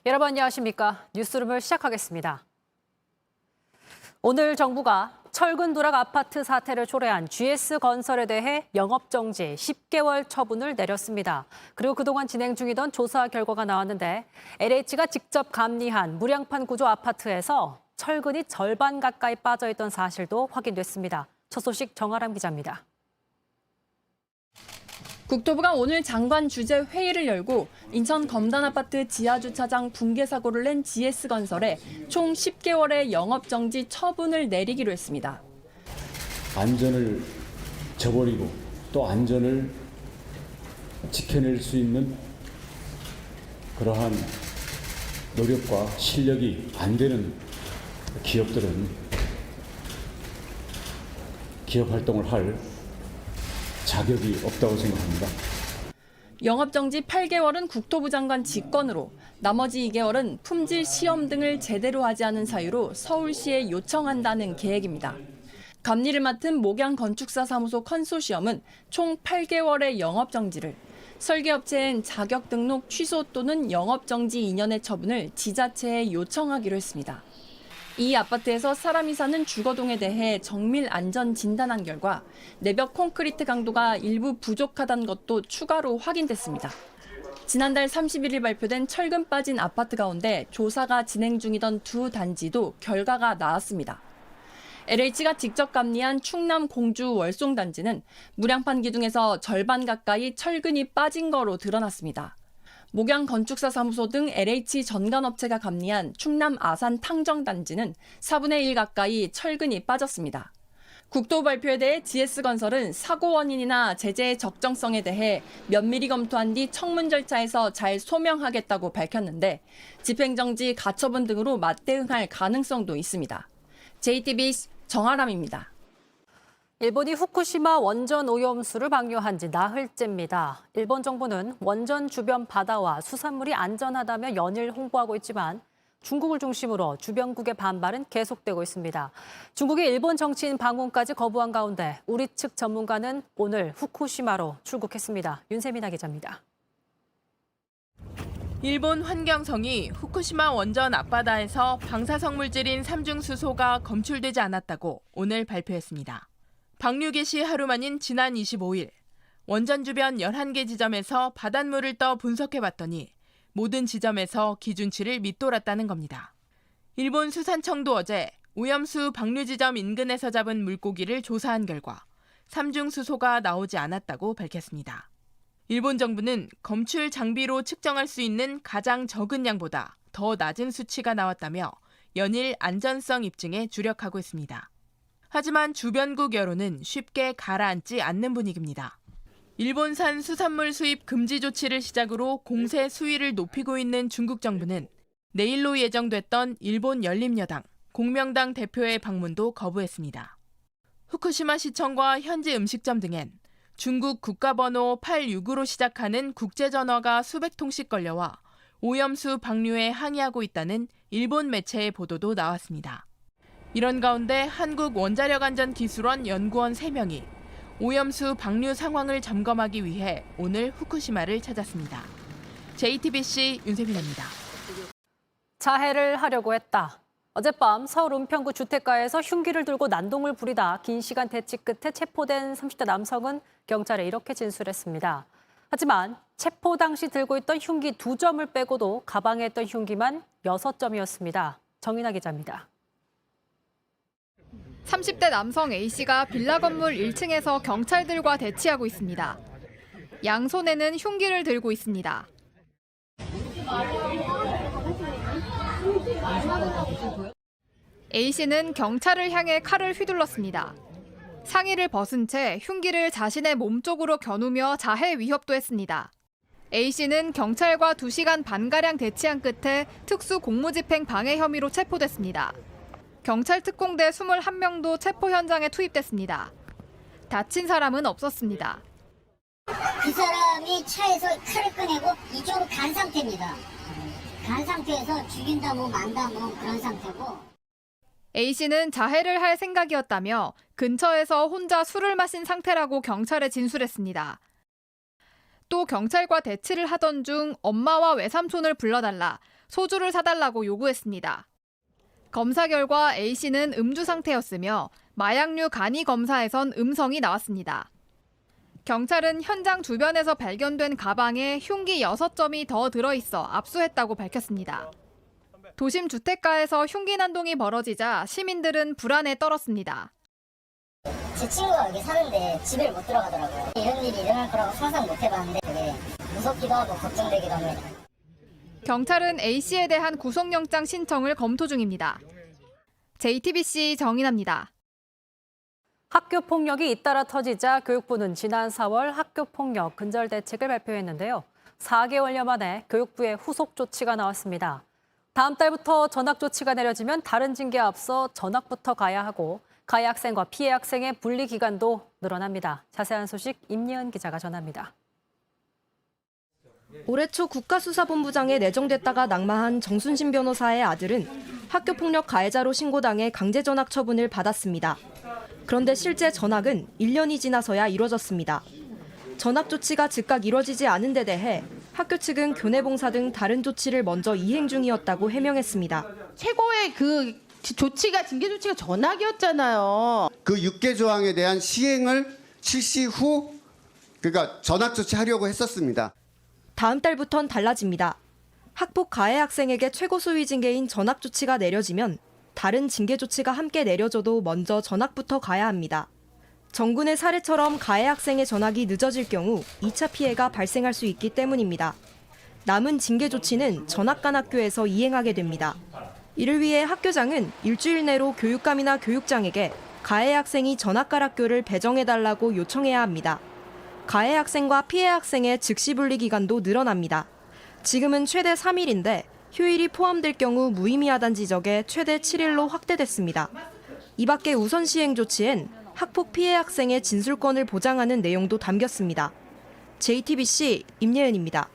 여러분 안녕하십니까? 뉴스룸을 시작하겠습니다. 오늘 정부가 철근 누락 아파트 사태를 초래한 GS건설에 대해 영업정지 10개월 처분을 내렸습니다. 그리고 그동안 진행 중이던 조사 결과가 나왔는데 LH가 직접 감리한 무량판 구조 아파트에서 철근이 절반 가까이 빠져있던 사실도 확인됐습니다. 첫 소식 정아람 기자입니다. 국토부가 오늘 장관 주재 회의를 열고 인천 검단 아파트 지하주차장 붕괴 사고를 낸 GS건설에 총 10개월의 영업정지 처분을 내리기로 했습니다. 안전을 저버리고 또 안전을 지켜낼 수 있는 그러한 노력과 실력이 안 되는 기업들은 기업 활동을 할 자격이 없다고 생각합니다. 영업정지 8개월은 국토부 장관 직권으로 나머지 2개월은 품질 시험 등을 제대로 하지 않은 사유로 서울시에 요청한다는 계획입니다. 감리를 맡은 목양건축사 사무소 컨소시엄은 총 8개월의 영업정지를, 설계업체엔 자격 등록 취소 또는 영업정지 2년의 처분을 지자체에 요청하기로 했습니다. 이 아파트에서 사람이 사는 주거동에 대해 정밀 안전 진단한 결과 내벽 콘크리트 강도가 일부 부족하다는 것도 추가로 확인됐습니다. 지난달 31일 발표된 철근 빠진 아파트 가운데 조사가 진행 중이던 두 단지도 결과가 나왔습니다. LH가 직접 감리한 충남 공주 월송 단지는 무량판 기둥에서 절반 가까이 철근이 빠진 거로 드러났습니다. 목양건축사 사무소 등 LH 전관업체가 감리한 충남 아산 탕정단지는 4분의 1 가까이 철근이 빠졌습니다. 국토부 발표에 대해 GS건설은 사고 원인이나 제재의 적정성에 대해 면밀히 검토한 뒤 청문 절차에서 잘 소명하겠다고 밝혔는데 집행정지, 가처분 등으로 맞대응할 가능성도 있습니다. JTBC 정아람입니다. 일본이 후쿠시마 원전 오염수를 방류한 지 나흘째입니다. 일본 정부는 원전 주변 바다와 수산물이 안전하다며 연일 홍보하고 있지만 중국을 중심으로 주변국의 반발은 계속되고 있습니다. 중국이 일본 정치인 방문까지 거부한 가운데 우리 측 전문가는 오늘 후쿠시마로 출국했습니다. 윤세민아 기자입니다. 일본 환경성이 후쿠시마 원전 앞바다에서 방사성물질인 삼중수소가 검출되지 않았다고 오늘 발표했습니다. 방류 개시 하루 만인 지난 25일, 원전 주변 11개 지점에서 바닷물을 떠 분석해봤더니 모든 지점에서 기준치를 밑돌았다는 겁니다. 일본 수산청도 어제 오염수 방류 지점 인근에서 잡은 물고기를 조사한 결과 삼중수소가 나오지 않았다고 밝혔습니다. 일본 정부는 검출 장비로 측정할 수 있는 가장 적은 양보다 더 낮은 수치가 나왔다며 연일 안전성 입증에 주력하고 있습니다. 하지만 주변국 여론은 쉽게 가라앉지 않는 분위기입니다. 일본산 수산물 수입 금지 조치를 시작으로 공세 수위를 높이고 있는 중국 정부는 내일로 예정됐던 일본 열린여당, 공명당 대표의 방문도 거부했습니다. 후쿠시마 시청과 현지 음식점 등엔 중국 국가번호 869로 시작하는 국제전화가 수백 통씩 걸려와 오염수 방류에 항의하고 있다는 일본 매체의 보도도 나왔습니다. 이런 가운데 한국원자력안전기술원 연구원 3명이 오염수 방류 상황을 점검하기 위해 오늘 후쿠시마를 찾았습니다. JTBC 윤세민입니다. 자해를 하려고 했다. 어젯밤 서울 은평구 주택가에서 흉기를 들고 난동을 부리다 긴 시간 대치 끝에 체포된 30대 남성은 경찰에 이렇게 진술했습니다. 하지만 체포 당시 들고 있던 흉기 2점을 빼고도 가방에 있던 흉기만 6점이었습니다. 정인아 기자입니다. 30대 남성 A씨가 빌라 건물 1층에서 경찰들과 대치하고 있습니다. 양손에는 흉기를 들고 있습니다. A씨는 경찰을 향해 칼을 휘둘렀습니다. 상의를 벗은 채 흉기를 자신의 몸 쪽으로 겨누며 자해 위협도 했습니다. A씨는 경찰과 2시간 반가량 대치한 끝에 특수 공무집행 방해 혐의로 체포됐습니다. 경찰 특공대 21명도 체포 현장에 투입됐습니다. 다친 사람은 없었습니다. 그 사람이 차에서 칼을 꺼내고 이쪽으로 간 상태입니다. 간 상태에서 죽인다 뭐 만다 뭐 그런 상태고. A씨는 자해를 할 생각이었다며 근처에서 혼자 술을 마신 상태라고 경찰에 진술했습니다. 또 경찰과 대치를 하던 중 엄마와 외삼촌을 불러달라, 소주를 사달라고 요구했습니다. 검사 결과 A씨는 음주 상태였으며 마약류 간이 검사에선 음성이 나왔습니다. 경찰은 현장 주변에서 발견된 가방에 흉기 6점이 더 들어있어 압수했다고 밝혔습니다. 도심 주택가에서 흉기 난동이 벌어지자 시민들은 불안에 떨었습니다. 제 친구가 여기 사는데 집을 못 들어가더라고요. 이런 일이 일어날 거라고 상상 못 해봤는데 되게 무섭기도 하고 걱정되기도 합니다. 경찰은 A씨에 대한 구속영장 신청을 검토 중입니다. JTBC 정인아입니다. 학교 폭력이 잇따라 터지자 교육부는 지난 4월 학교 폭력 근절 대책을 발표했는데요. 4개월여 만에 교육부의 후속 조치가 나왔습니다. 다음 달부터 전학 조치가 내려지면 다른 징계에 앞서 전학부터 가야 하고 가해 학생과 피해 학생의 분리 기간도 늘어납니다. 자세한 소식 임예은 기자가 전합니다. 올해 초 국가수사본부장에 내정됐다가 낙마한 정순신 변호사의 아들은 학교폭력 가해자로 신고당해 강제 전학 처분을 받았습니다. 그런데 실제 전학은 1년이 지나서야 이뤄졌습니다. 전학 조치가 즉각 이뤄지지 않은 데 대해 학교 측은 교내봉사 등 다른 조치를 먼저 이행 중이었다고 해명했습니다. 최고의 조치가 징계 조치가 전학이었잖아요. 그 6개 조항에 대한 시행을 실시 후 그러니까 전학 조치하려고 했었습니다. 다음 달부턴 달라집니다. 학폭 가해 학생에게 최고 수위 징계인 전학 조치가 내려지면 다른 징계 조치가 함께 내려져도 먼저 전학부터 가야 합니다. 정군의 사례처럼 가해 학생의 전학이 늦어질 경우 2차 피해가 발생할 수 있기 때문입니다. 남은 징계 조치는 전학 간 학교에서 이행하게 됩니다. 이를 위해 학교장은 일주일 내로 교육감이나 교육장에게 가해 학생이 전학 갈 학교를 배정해달라고 요청해야 합니다. 가해 학생과 피해 학생의 즉시 분리 기간도 늘어납니다. 지금은 최대 3일인데 휴일이 포함될 경우 무의미하다는 지적에 최대 7일로 확대됐습니다. 이 밖에 우선 시행 조치엔 학폭 피해 학생의 진술권을 보장하는 내용도 담겼습니다. JTBC 임예은입니다.